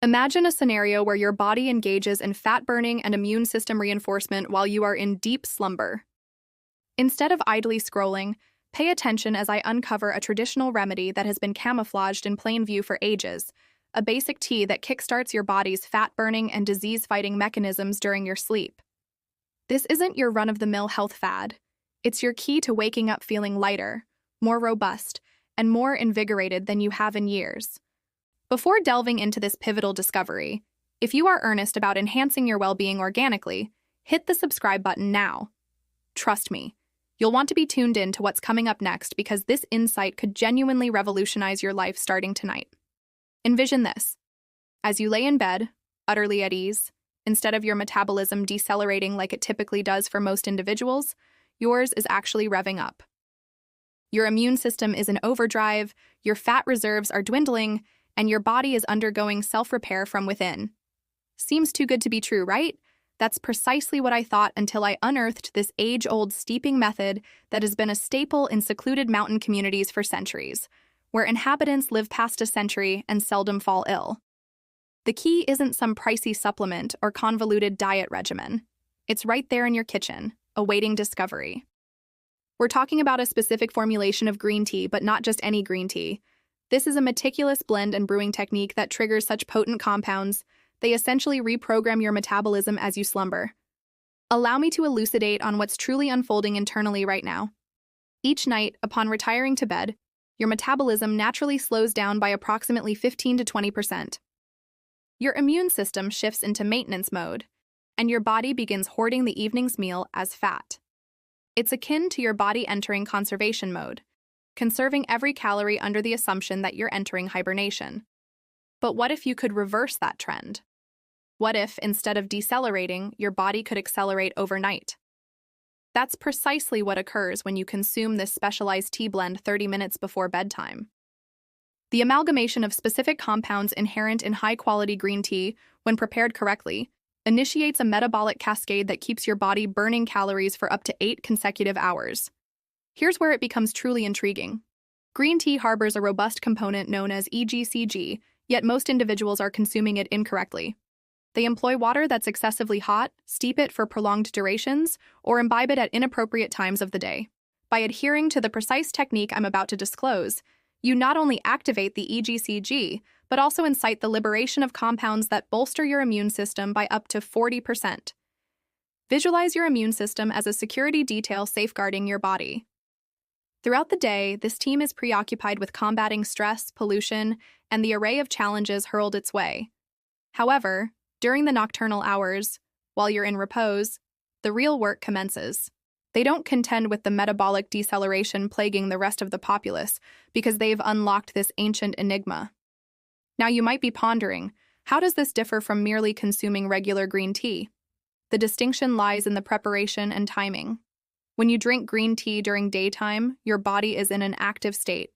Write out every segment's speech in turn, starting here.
Imagine a scenario where your body engages in fat burning and immune system reinforcement while you are in deep slumber. Instead of idly scrolling, pay attention as I uncover a traditional remedy that has been camouflaged in plain view for ages, a basic tea that kickstarts your body's fat-burning and disease-fighting mechanisms during your sleep. This isn't your run-of-the-mill health fad. It's your key to waking up feeling lighter, more robust, and more invigorated than you have in years. Before delving into this pivotal discovery, if you are earnest about enhancing your well-being organically, hit the subscribe button now. Trust me, you'll want to be tuned in to what's coming up next because this insight could genuinely revolutionize your life starting tonight. Envision this. As you lay in bed, utterly at ease, instead of your metabolism decelerating like it typically does for most individuals, yours is actually revving up. Your immune system is in overdrive, your fat reserves are dwindling, and your body is undergoing self-repair from within. Seems too good to be true, right? That's precisely what I thought until I unearthed this age-old steeping method that has been a staple in secluded mountain communities for centuries, where inhabitants live past a century and seldom fall ill. The key isn't some pricey supplement or convoluted diet regimen. It's right there in your kitchen, awaiting discovery. We're talking about a specific formulation of green tea, but not just any green tea. This is a meticulous blend and brewing technique that triggers such potent compounds, they essentially reprogram your metabolism as you slumber. Allow me to elucidate on what's truly unfolding internally right now. Each night, upon retiring to bed, your metabolism naturally slows down by approximately 15 to 20%. Your immune system shifts into maintenance mode, and your body begins hoarding the evening's meal as fat. It's akin to your body entering conservation mode, conserving every calorie under the assumption that you're entering hibernation. But what if you could reverse that trend? What if, instead of decelerating, your body could accelerate overnight? That's precisely what occurs when you consume this specialized tea blend 30 minutes before bedtime. The amalgamation of specific compounds inherent in high-quality green tea, when prepared correctly, initiates a metabolic cascade that keeps your body burning calories for up to 8 consecutive hours. Here's where it becomes truly intriguing. Green tea harbors a robust component known as EGCG, yet most individuals are consuming it incorrectly. They employ water that's excessively hot, steep it for prolonged durations, or imbibe it at inappropriate times of the day. By adhering to the precise technique I'm about to disclose, you not only activate the EGCG, but also incite the liberation of compounds that bolster your immune system by up to 40%. Visualize your immune system as a security detail safeguarding your body. Throughout the day, this team is preoccupied with combating stress, pollution, and the array of challenges hurled its way. However, during the nocturnal hours, while you're in repose, the real work commences. They don't contend with the metabolic deceleration plaguing the rest of the populace because they've unlocked this ancient enigma. Now you might be pondering, how does this differ from merely consuming regular green tea? The distinction lies in the preparation and timing. When you drink green tea during daytime, your body is in an active state,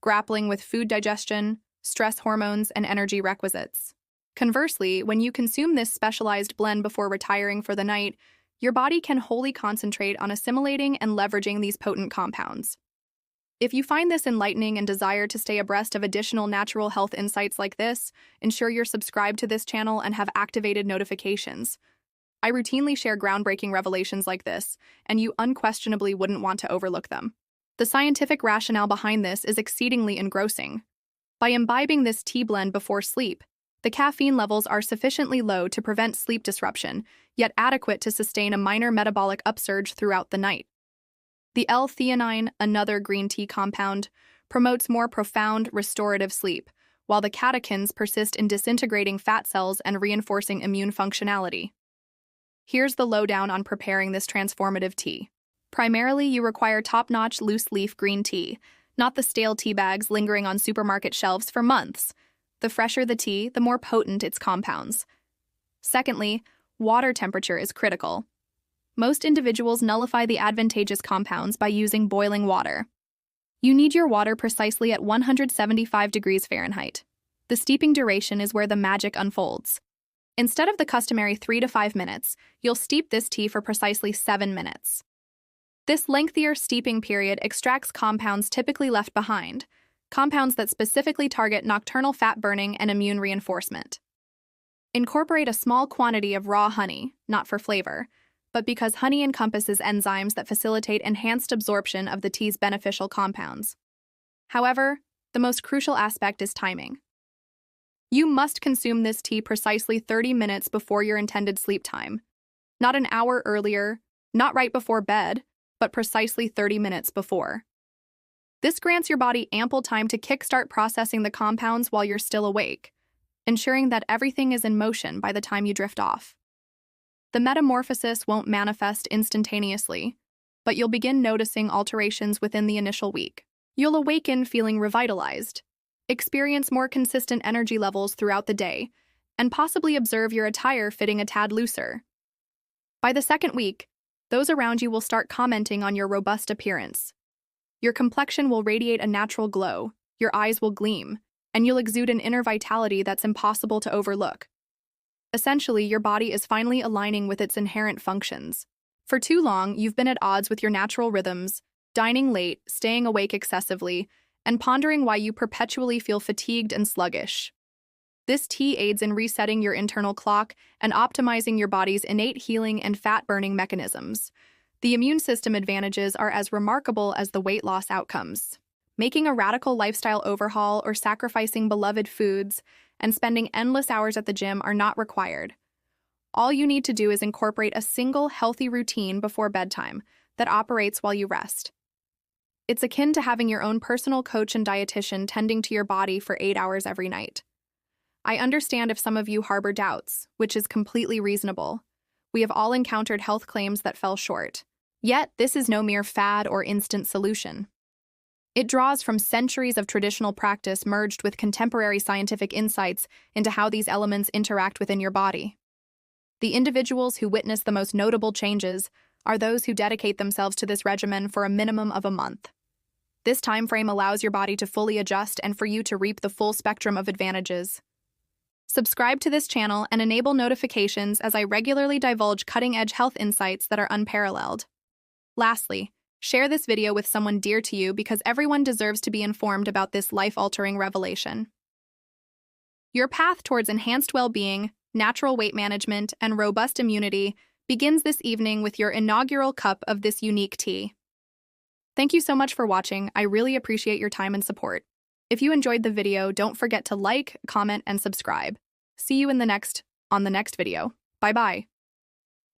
grappling with food digestion, stress hormones, and energy requisites. Conversely, when you consume this specialized blend before retiring for the night, your body can wholly concentrate on assimilating and leveraging these potent compounds. If you find this enlightening and desire to stay abreast of additional natural health insights like this, ensure you're subscribed to this channel and have activated notifications. I routinely share groundbreaking revelations like this, and you unquestionably wouldn't want to overlook them. The scientific rationale behind this is exceedingly engrossing. By imbibing this tea blend before sleep, the caffeine levels are sufficiently low to prevent sleep disruption, yet adequate to sustain a minor metabolic upsurge throughout the night. The L-theanine, another green tea compound, promotes more profound, restorative sleep, while the catechins persist in disintegrating fat cells and reinforcing immune functionality. Here's the lowdown on preparing this transformative tea. Primarily, you require top-notch loose-leaf green tea, not the stale tea bags lingering on supermarket shelves for months. The fresher the tea, the more potent its compounds. Secondly, water temperature is critical. Most individuals nullify the advantageous compounds by using boiling water. You need your water precisely at 175 degrees Fahrenheit. The steeping duration is where the magic unfolds. Instead of the customary 3 to 5 minutes, you'll steep this tea for precisely 7 minutes. This lengthier steeping period extracts compounds typically left behind, compounds that specifically target nocturnal fat burning and immune reinforcement. Incorporate a small quantity of raw honey, not for flavor, but because honey encompasses enzymes that facilitate enhanced absorption of the tea's beneficial compounds. However, the most crucial aspect is timing. You must consume this tea precisely 30 minutes before your intended sleep time. Not an hour earlier, not right before bed, but precisely 30 minutes before. This grants your body ample time to kickstart processing the compounds while you're still awake, ensuring that everything is in motion by the time you drift off. The metamorphosis won't manifest instantaneously, but you'll begin noticing alterations within the initial week. You'll awaken feeling revitalized, experience more consistent energy levels throughout the day, and possibly observe your attire fitting a tad looser. By the second week, those around you will start commenting on your robust appearance. Your complexion will radiate a natural glow, your eyes will gleam, and you'll exude an inner vitality that's impossible to overlook. Essentially, your body is finally aligning with its inherent functions. For too long, you've been at odds with your natural rhythms, dining late, staying awake excessively, and pondering why you perpetually feel fatigued and sluggish. This tea aids in resetting your internal clock and optimizing your body's innate healing and fat-burning mechanisms. The immune system advantages are as remarkable as the weight loss outcomes. Making a radical lifestyle overhaul or sacrificing beloved foods and spending endless hours at the gym are not required. All you need to do is incorporate a single healthy routine before bedtime that operates while you rest. It's akin to having your own personal coach and dietitian tending to your body for 8 hours every night. I understand if some of you harbor doubts, which is completely reasonable. We have all encountered health claims that fell short. Yet, this is no mere fad or instant solution. It draws from centuries of traditional practice merged with contemporary scientific insights into how these elements interact within your body. The individuals who witness the most notable changes are those who dedicate themselves to this regimen for a minimum of a month. This time frame allows your body to fully adjust and for you to reap the full spectrum of advantages. Subscribe to this channel and enable notifications as I regularly divulge cutting-edge health insights that are unparalleled. Lastly, share this video with someone dear to you because everyone deserves to be informed about this life-altering revelation. Your path towards enhanced well-being, natural weight management, and robust immunity begins this evening with your inaugural cup of this unique tea. Thank you so much for watching. I really appreciate your time and support. If you enjoyed the video, don't forget to like, comment, and subscribe. See you on the next video. Bye-bye.